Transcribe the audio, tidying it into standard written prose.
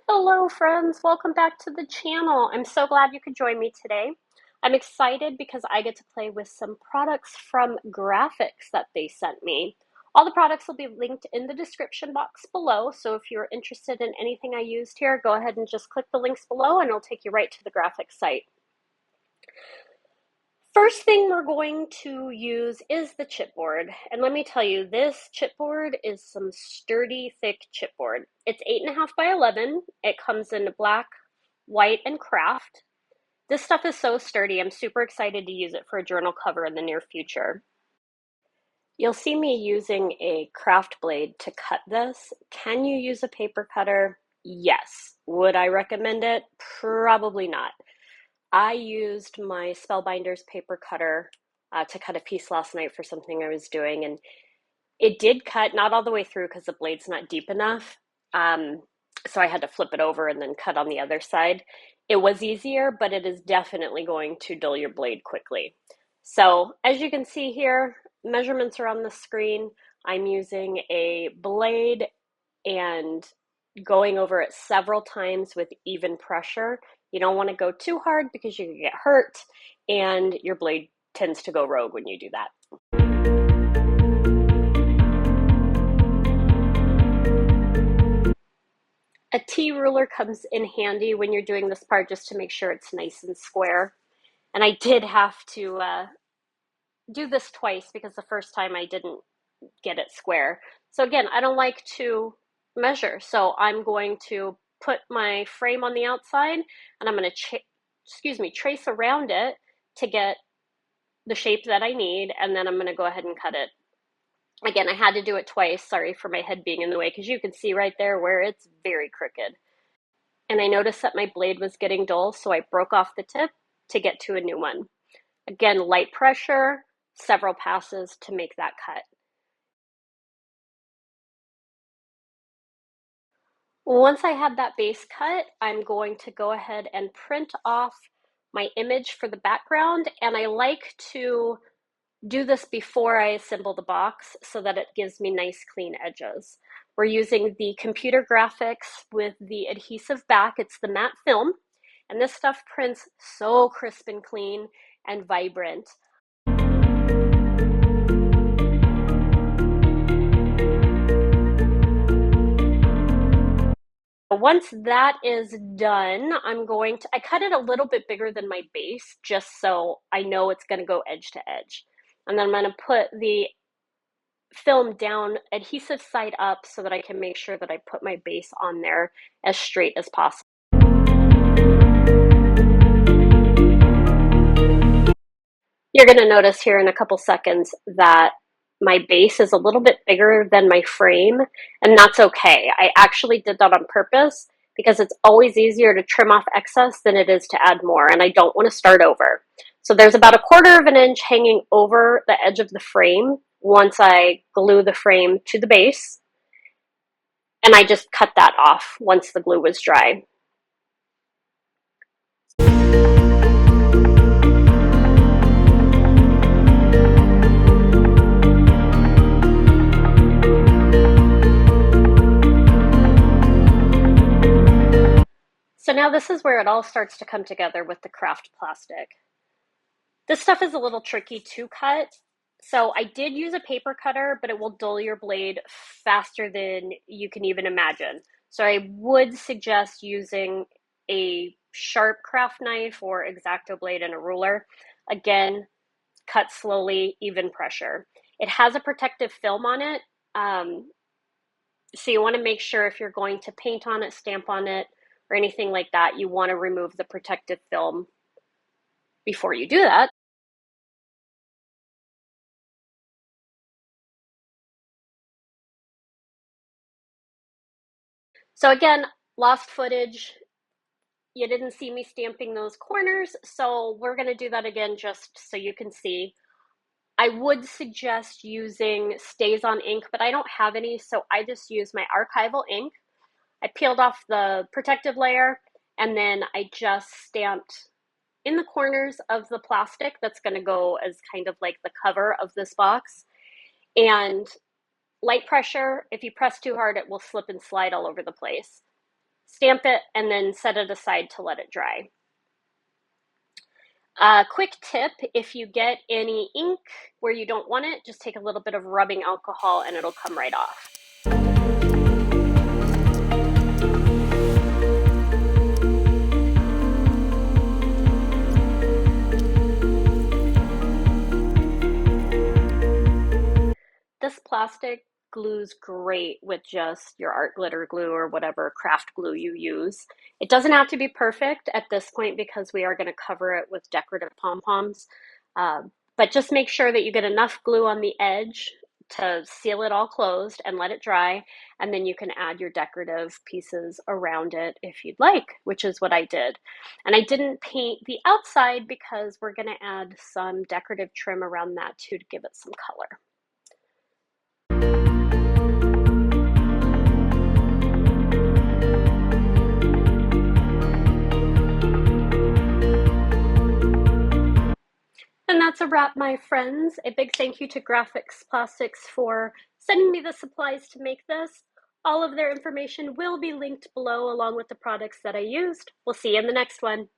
Hello friends, welcome back to the channel. I'm so glad you could join me today. I'm excited because I get to play with some products from Grafix that they sent me. All the products will be linked in the description box below, so if you're interested in anything I used here, go ahead and just click the links below and it'll take you right to the Grafix site. First thing we're going to use is the chipboard. And let me tell you, this chipboard is some sturdy, thick chipboard. It's 8.5 by 11. It comes in black, white, and craft. This stuff is so sturdy. I'm super excited to use it for a journal cover in the near future. You'll see me using a craft blade to cut this. Can you use a paper cutter? Yes. Would I recommend it? Probably not. I used my Spellbinders paper cutter to cut a piece last night for something I was doing, and it did cut, not all the way through because the blade's not deep enough. So I had to flip it over and then cut on the other side. It was easier, but it is definitely going to dull your blade quickly. So as you can see here, measurements are on the screen. I'm using a blade and going over it several times with even pressure. You don't want to go too hard because you can get hurt and your blade tends to go rogue when you do that. A T-ruler comes in handy when you're doing this part just to make sure it's nice and square. And I did have to do this twice because the first time I didn't get it square. So again, I don't like to measure. So I'm going to put my frame on the outside and I'm going to trace around it to get the shape that I need, and then I'm going to go ahead and cut it. Again, I had to do it twice. Sorry for my head being in the way because you can see right there where it's very crooked. And I noticed that my blade was getting dull, so I broke off the tip to get to a new one. Again, light pressure, several passes to make that cut. Once I had that base cut, I'm going to go ahead and print off my image for the background, and I like to do this before I assemble the box so that it gives me nice clean edges. We're using the computer graphics with the adhesive back. It's the matte film, and this stuff prints so crisp and clean and vibrant. Once that is done, I cut it a little bit bigger than my base just so I know it's going to go edge to edge. And then I'm going to put the film down adhesive side up so that I can make sure that I put my base on there as straight as possible. You're going to notice here in a couple seconds that my base is a little bit bigger than my frame, and that's okay. I actually did that on purpose because it's always easier to trim off excess than it is to add more, and I don't want to start over. So there's about 1/4 of an inch hanging over the edge of the frame once I glue the frame to the base, and I just cut that off once the glue was dry. So now this is where it all starts to come together with the craft plastic. This stuff is a little tricky to cut. So I did use a paper cutter, but it will dull your blade faster than you can even imagine. So I would suggest using a sharp craft knife or X-Acto blade and a ruler. Again, cut slowly, even pressure. It has a protective film on it. So you want to make sure if you're going to paint on it, stamp on it, or anything like that, you want to remove the protective film before you do that. So again, lost footage. You didn't see me stamping those corners, so we're going to do that again just so you can see. I would suggest using Stazon ink, but I don't have any, so I just use my Archival ink. I peeled off the protective layer, and then I just stamped in the corners of the plastic that's going to go as kind of like the cover of this box. And light pressure, if you press too hard, it will slip and slide all over the place. stamp it, and then set it aside to let it dry. Quick tip, if you get any ink where you don't want it, just take a little bit of rubbing alcohol and it'll come right off. This plastic glues great with just your art glitter glue or whatever craft glue you use. It doesn't have to be perfect at this point because we are going to cover it with decorative pom-poms. But just make sure that you get enough glue on the edge to seal it all closed and let it dry. And then you can add your decorative pieces around it if you'd like, which is what I did. And I didn't paint the outside because we're going to add some decorative trim around that too to give it some color. And that's a wrap, my friends. A big thank you to Grafix Plastics for sending me the supplies to make this. All of their information will be linked below along with the products that I used. We'll see you in the next one.